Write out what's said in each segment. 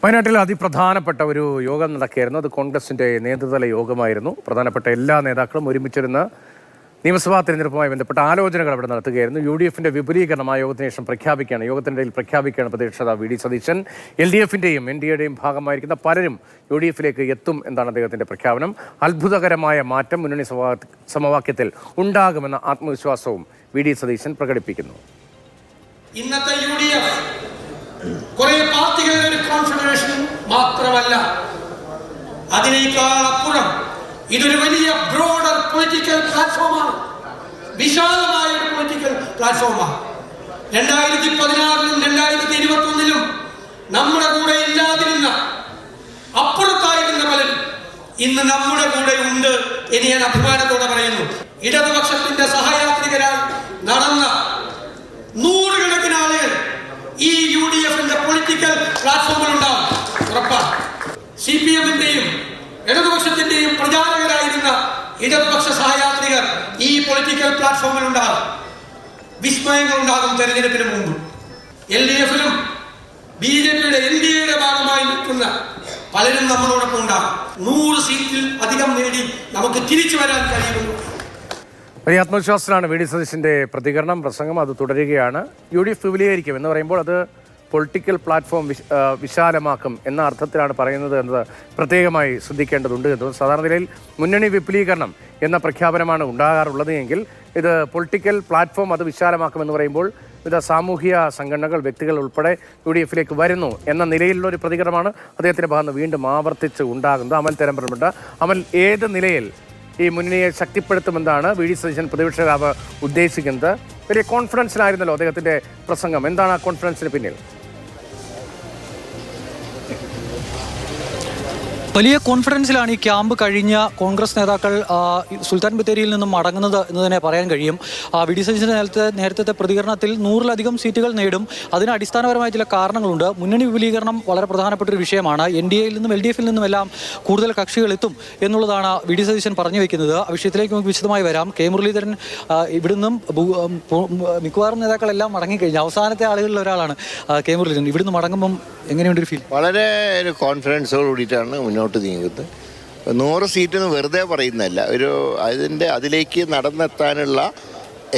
വയനാട്ടിൽ അതിപ്രധാനപ്പെട്ട ഒരു യോഗം നടക്കുകയായിരുന്നു. അത് കോൺഗ്രസിൻ്റെ നേതൃതല യോഗമായിരുന്നു. പ്രധാനപ്പെട്ട എല്ലാ നേതാക്കളും ഒരുമിച്ചിരുന്ന് നിയമസഭാ തെരഞ്ഞെടുപ്പുമായി ബന്ധപ്പെട്ട ആലോചനകൾ അവിടെ നടത്തുകയായിരുന്നു. UDFിൻ്റെ വിപുലീകരണം ആ യോഗത്തിന് ശേഷം പ്രഖ്യാപിക്കുകയാണ്. യോഗത്തിനിടയിൽ പ്രഖ്യാപിക്കുകയാണ് പ്രതിപക്ഷ നേതാവ് VD സതീശൻ. LDFിൻ്റെയും NDAയുടെയും ഭാഗമായിരിക്കുന്ന പലരും UDFിലേക്ക് എത്തും എന്നാണ് അദ്ദേഹത്തിൻ്റെ പ്രഖ്യാപനം. അത്ഭുതകരമായ മാറ്റം മുന്നണി സമവാക്യത്തിൽ ഉണ്ടാകുമെന്ന ആത്മവിശ്വാസവും VD സതീശൻ പ്രകടിപ്പിക്കുന്നു. ഇന്നത്തെ UDF കുറെ പാർട്ടികളുടെ ഒരു കോൺഫെഡറേഷൻ മാത്രമല്ല, അതിനേക്കാൾ അപ്പുറം ഇതൊരു വലിയ ബ്രോഡർ പൊളിറ്റിക്കൽ പ്ലാറ്റ്ഫോമാണ്, വിശാലമായ ഒരു പൊളിറ്റിക്കൽ പ്ലാറ്റ്ഫോമാണ്. 2016-ലും 2021-ലും നമ്മുടെ കൂടെ ഇല്ലാതിരുന്ന, അപ്പുറത്തായിരുന്ന പലരും ഇന്ന് നമ്മുടെ കൂടെ ഉണ്ട് എന്ന് ഞാൻ അഭിമാനത്തോടെ പറയുന്നു. ഇടതുപക്ഷത്തിന്റെ സഹയാത്രികരായി നടന്ന നൂറുകണക്കിന് ആളുകൾ ഈ UDFിന്റെ പൊളിറ്റിക്കൽ പ്ലാറ്റ്ഫോമിൽ ഉണ്ടാവും, ഉറപ്പാണ്. CPMന്റെയും ഇടതുപക്ഷത്തിന്റെയും പ്രചാരകരായിരുന്ന ഇടതുപക്ഷ സഹയാത്രികർ ഈ പൊളിറ്റിക്കൽ പ്ലാറ്റ്ഫോമിൽ ഉണ്ടാകും. വിസ്മയങ്ങൾ ഉണ്ടാകും. തെരഞ്ഞെടുപ്പിന് മുമ്പ് LDFിലും BJPയുടെ NDAയുടെ ഭാഗമായി നിൽക്കുന്ന പലരും നമ്മളോടൊപ്പം ഉണ്ടാകും. 100 സീറ്റിൽ അധികം നേടി നമുക്ക് തിരിച്ചു വരാൻ കഴിയുമെന്ന് വലിയ ആത്മവിശ്വാസത്തിലാണ് VD സതീശൻ്റെ പ്രതികരണം, പ്രസംഗം. അത് തുടരുകയാണ്. UDF വിപുലീകരിക്കും എന്ന് പറയുമ്പോൾ അത് പൊളിറ്റിക്കൽ പ്ലാറ്റ്ഫോം വിശാലമാക്കും എന്ന അർത്ഥത്തിലാണ് പറയുന്നത് എന്നത് പ്രത്യേകമായി ശ്രദ്ധിക്കേണ്ടതുണ്ട് എന്നത്. സാധാരണ നിലയിൽ മുന്നണി വിപുലീകരണം എന്ന പ്രഖ്യാപനമാണ് ഉണ്ടാകാറുള്ളത് എങ്കിൽ ഇത് പൊളിറ്റിക്കൽ പ്ലാറ്റ്ഫോം അത് വിശാലമാക്കുമെന്ന് പറയുമ്പോൾ വിവിധ സാമൂഹിക സംഘടനകൾ, വ്യക്തികൾ ഉൾപ്പെടെ UDFിലേക്ക് വരുന്നു എന്ന നിലയിലുള്ള ഒരു പ്രതികരണമാണ് അദ്ദേഹത്തിൻ്റെ ഭാഗത്ത് വീണ്ടും ആവർത്തിച്ച് ഉണ്ടാകുന്നത്. അമൽ തെരമ്പരമുണ്ട്. അമൽ, ഏത് നിലയിൽ ഈ മുന്നണിയെ ശക്തിപ്പെടുത്തുമെന്നാണ് VD സതീശൻ പ്രതിപക്ഷ നേതാവ് ഉദ്ദേശിക്കുന്നത്? വലിയ കോൺഫിഡൻസിലായിരുന്നല്ലോ അദ്ദേഹത്തിൻ്റെ പ്രസംഗം. എന്താണ് ആ കോൺഫിഡൻസിന് പിന്നിൽ? വലിയ കോൺഫിഡൻസിലാണ് ഈ ക്യാമ്പ് കഴിഞ്ഞ കോൺഗ്രസ് നേതാക്കൾ സുൽത്താൻ ബത്തേരിയിൽ നിന്നും മടങ്ങുന്നത് എന്ന് തന്നെ പറയാൻ കഴിയും. VD സതീശൻ്റെ നേരത്തെ പ്രതികരണത്തിൽ 100-ലധികം സീറ്റുകൾ നേടും. അതിന് അടിസ്ഥാനപരമായ ചില കാരണങ്ങളുണ്ട്. മുന്നണി വിപുലീകരണം വളരെ പ്രധാനപ്പെട്ട ഒരു വിഷയമാണ്. NDAയിൽ നിന്നും LDFിൽ നിന്നുമെല്ലാം കൂടുതൽ കക്ഷികൾ എത്തും എന്നുള്ളതാണ് VD സതീശൻ പറഞ്ഞു വയ്ക്കുന്നത്. ആ വിഷയത്തിലേക്ക് നമുക്ക് വിശദമായി വരാം. K മുരളീധരൻ ഇവിടുന്നും മിക്കവാറും നേതാക്കളെല്ലാം മടങ്ങിക്കഴിഞ്ഞു. അവസാനത്തെ ആളുകളിൽ ഒരാളാണ് K മുരളീധരൻ. ഇവിടുന്ന് മടങ്ങുമ്പം എങ്ങനെയുണ്ട് ഒരു ഫീൽ? വളരെ ഒരു കോൺഫിഡൻസോട് കൂടിയിട്ടാണ് മുന്നോട്ട് നീങ്ങുന്നത്. 100 സീറ്റെന്ന് വെറുതെ പറയുന്നതല്ല, അതിലേക്ക് നടന്നെത്താനുള്ള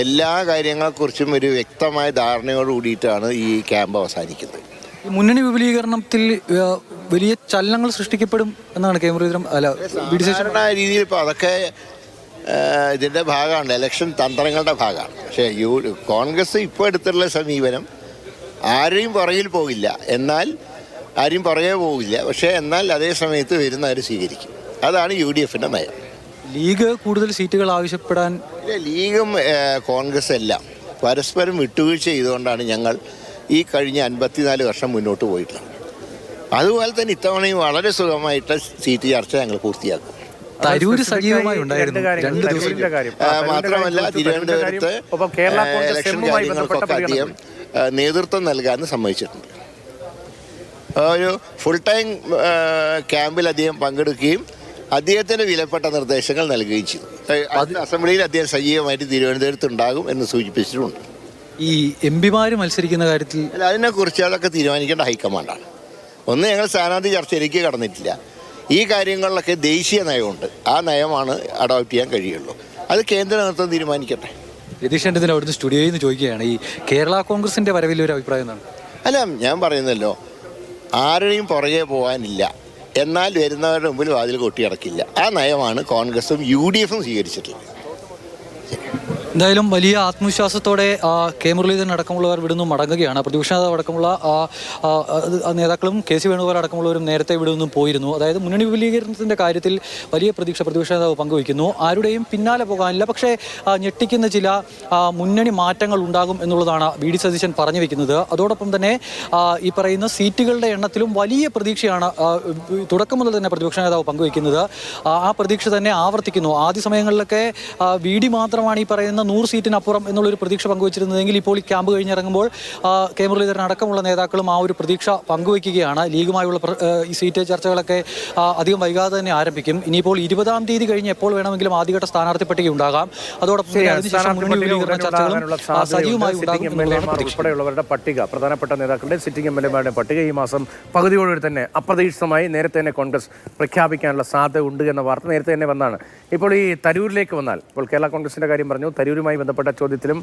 എല്ലാ കാര്യങ്ങളെക്കുറിച്ചും ഒരു വ്യക്തമായ ധാരണയോട് കൂടിയിട്ടാണ് ഈ ക്യാമ്പ് അവസാനിക്കുന്നത്. മുന്നണി വിപുലീകരണത്തിൽ വലിയ ചലനങ്ങൾ സൃഷ്ടിക്കപ്പെടും എന്നാണ് K മുരളീധരൻ രീതിയിൽ ഇപ്പോൾ അതൊക്കെ ഇതിൻ്റെ ഭാഗമാണ്, ഇലക്ഷൻ തന്ത്രങ്ങളുടെ ഭാഗമാണ്. പക്ഷേ കോൺഗ്രസ് ഇപ്പോൾ എടുത്തുള്ള സമീപനം ആരെയും പുറകിൽ പോകില്ല, പക്ഷേ എന്നാൽ അതേ സമയത്ത് വരുന്നവർ സ്വീകരിക്കും. അതാണ് UDFിൻ്റെ നയം. ലീഗ് കൂടുതൽ സീറ്റുകൾ ആവശ്യപ്പെടാൻ ലീഗും കോൺഗ്രസ് എല്ലാം പരസ്പരം വിട്ടുവീഴ്ച ചെയ്തുകൊണ്ടാണ് ഞങ്ങൾ ഈ കഴിഞ്ഞ 54 വർഷം മുന്നോട്ട് പോയിട്ടുള്ളത്. അതുപോലെ തന്നെ ഇത്തവണയും വളരെ സുഖമായിട്ട് സീറ്റ് ചർച്ച ഞങ്ങൾ പൂർത്തിയാക്കും. മാത്രമല്ല തിരുവനന്തപുരത്ത് ഇലക്ഷൻ കാര്യങ്ങൾക്കൊക്കെ അധികം നേതൃത്വം നൽകാമെന്ന് സമ്മതിച്ചിട്ടുണ്ട്. ഒരു ഫുൾ ടൈം ക്യാമ്പിൽ അദ്ദേഹം പങ്കെടുക്കുകയും അദ്ദേഹത്തിൻ്റെ വിലപ്പെട്ട നിർദ്ദേശങ്ങൾ നൽകുകയും ചെയ്തു. അസംബ്ലിയിൽ അദ്ദേഹം സജീവമായിട്ട് തിരുവനന്തപുരത്ത് ഉണ്ടാകും എന്ന് സൂചിപ്പിച്ചിട്ടുണ്ട്. ഈ MP-മാർ മത്സരിക്കുന്ന കാര്യത്തിൽ അതിനെക്കുറിച്ച് അതൊക്കെ തീരുമാനിക്കേണ്ട ഹൈക്കമാൻഡാണ്. ഒന്ന്, ഞങ്ങൾ സ്ഥാനാർത്ഥി ചർച്ചയിലേക്ക് കടന്നിട്ടില്ല. ഈ കാര്യങ്ങളിലൊക്കെ ദേശീയ നയമുണ്ട്, ആ നയമാണ് അഡോപ്റ്റ് ചെയ്യാൻ കഴിയുള്ളൂ. അത് കേന്ദ്ര നേതൃത്വം തീരുമാനിക്കട്ടെ. രതീഷ് അവിടുത്തെ സ്റ്റുഡിയോയിൽ നിന്ന് ചോദിക്കുകയാണ്, ഈ കേരള കോൺഗ്രസിൻ്റെ വരവിൽ ഒരു അഭിപ്രായം എന്താണ്? അല്ല, ഞാൻ പറയുന്നല്ലോ, ആരെയും പുറകെ പോകാനില്ല, എന്നാൽ വരുന്നവരുടെ മുമ്പിൽ വാതിൽ കൊട്ടിയടക്കില്ല. ആ നയമാണ് കോൺഗ്രസും UDFും സ്വീകരിച്ചിട്ടുള്ളത്. എന്തായാലും വലിയ ആത്മവിശ്വാസത്തോടെ K മുരളീധരൻ അടക്കമുള്ളവർ ഇവിടുന്ന് മടങ്ങുകയാണ്. പ്രതിപക്ഷ നേതാവ് അടക്കമുള്ള നേതാക്കളും KC വേണുഗോപാൽ അടക്കമുള്ളവരും നേരത്തെ ഇവിടെ നിന്നും പോയിരുന്നു. അതായത് മുന്നണി വിപുലീകരണത്തിൻ്റെ കാര്യത്തിൽ വലിയ പ്രതിപക്ഷ നേതാവ് പങ്കുവയ്ക്കുന്നു. ആരുടെയും പിന്നാലെ പോകാനില്ല, പക്ഷേ ഞെട്ടിക്കുന്ന ചില മുന്നണി മാറ്റങ്ങൾ ഉണ്ടാകും എന്നുള്ളതാണ് VD സതീശൻ പറഞ്ഞു വയ്ക്കുന്നത്. അതോടൊപ്പം തന്നെ ഈ പറയുന്ന സീറ്റുകളുടെ എണ്ണത്തിലും വലിയ പ്രതീക്ഷയാണ് തുടക്കം മുതൽ തന്നെ പ്രതിപക്ഷ നേതാവ് പങ്കുവയ്ക്കുന്നത്. ആ പ്രതീക്ഷ തന്നെ ആവർത്തിക്കുന്നു. ആദ്യ സമയങ്ങളിലൊക്കെ VD മാത്രമാണ് ഈ പറയുന്ന അന്ന് 100 സീറ്റിനപ്പുറം എന്നുള്ളൊരു പ്രതീക്ഷ പങ്കുവച്ചിരുന്നതെങ്കിൽ ഇപ്പോൾ ഈ ക്യാമ്പ് കഴിഞ്ഞിറങ്ങുമ്പോൾ കെ മുരളീധരൻ അടക്കമുള്ള നേതാക്കളും ആ ഒരു പ്രതീക്ഷ പങ്കുവയ്ക്കുകയാണ്. ലീഗുമായുള്ള ഈ സീറ്റ് ചർച്ചകളൊക്കെ അധികം വൈകാതെ തന്നെ ആരംഭിക്കും. ഇനിയിപ്പോൾ 20-ാം തീയതി കഴിഞ്ഞ് എപ്പോൾ വേണമെങ്കിലും ആദ്യഘട്ട സ്ഥാനാർത്ഥി പട്ടിക ഉണ്ടാകാം. അതോടൊപ്പം അതിനുശേഷം ചർച്ചകളും സജീവമായി ഉൾപ്പെടെയുള്ളവരുടെ പട്ടിക, പ്രധാനപ്പെട്ട നേതാക്കളുടെ സിറ്റിംഗ് എംഎൽഎമാരുടെ പട്ടിക ഈ മാസം പകുതിയോടുകൂടി തന്നെ അപ്രതീക്ഷിതമായി നേരത്തെ തന്നെ കോൺഗ്രസ് പ്രഖ്യാപിക്കാനുള്ള സാധ്യത ഉണ്ട് എന്ന വാർത്ത നേരത്തെ തന്നെ വന്നാണ്. ഇപ്പോൾ ഈ തരൂരിലേക്ക് വന്നാൽ, ഇപ്പോൾ കേരള കോൺഗ്രസിന്റെ കാര്യം പറഞ്ഞു, തരൂരുമായി ബന്ധപ്പെട്ട ചോദ്യത്തിലും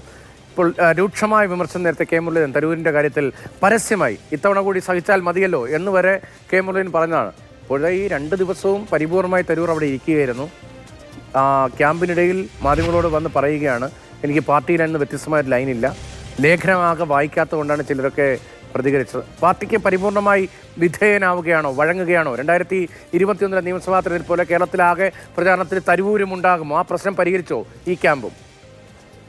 ഇപ്പോൾ രൂക്ഷമായ വിമർശനം നേരത്തെ കെ മുരളീധരൻ തരൂരിന്റെ കാര്യത്തിൽ പരസ്യമായി ഇത്തവണ കൂടി സഹിച്ചാൽ മതിയല്ലോ എന്ന് വരെ കെ മുരളീധരൻ പറഞ്ഞതാണ്. അപ്പോഴേ ഈ 2 ദിവസവും പരിപൂർണമായി തരൂർ അവിടെ ഇരിക്കുകയായിരുന്നു. ക്യാമ്പിനിടയിൽ മാധ്യമങ്ങളോട് വന്ന് പറയുകയാണ്, എനിക്ക് പാർട്ടിയിൽ നിന്ന് വ്യത്യസ്തമായ ഒരു ലൈനില്ല, ലേഖനമാകെ വായിക്കാത്തത് കൊണ്ടാണ് ചിലരൊക്കെ പ്രതികരിച്ചത്. പാർട്ടിക്ക് പരിപൂർണമായി വിധേയനാവുകയാണോ, വഴങ്ങുകയാണോ? 2021 നിയമസഭാ തെരഞ്ഞെടുപ്പ് പോലെ കേരളത്തിലാകെ പ്രചാരണത്തിൽ തരൂരും ഉണ്ടാകുമോ? ആ പ്രശ്നം പരിഹരിച്ചോ ഈ ക്യാമ്പും?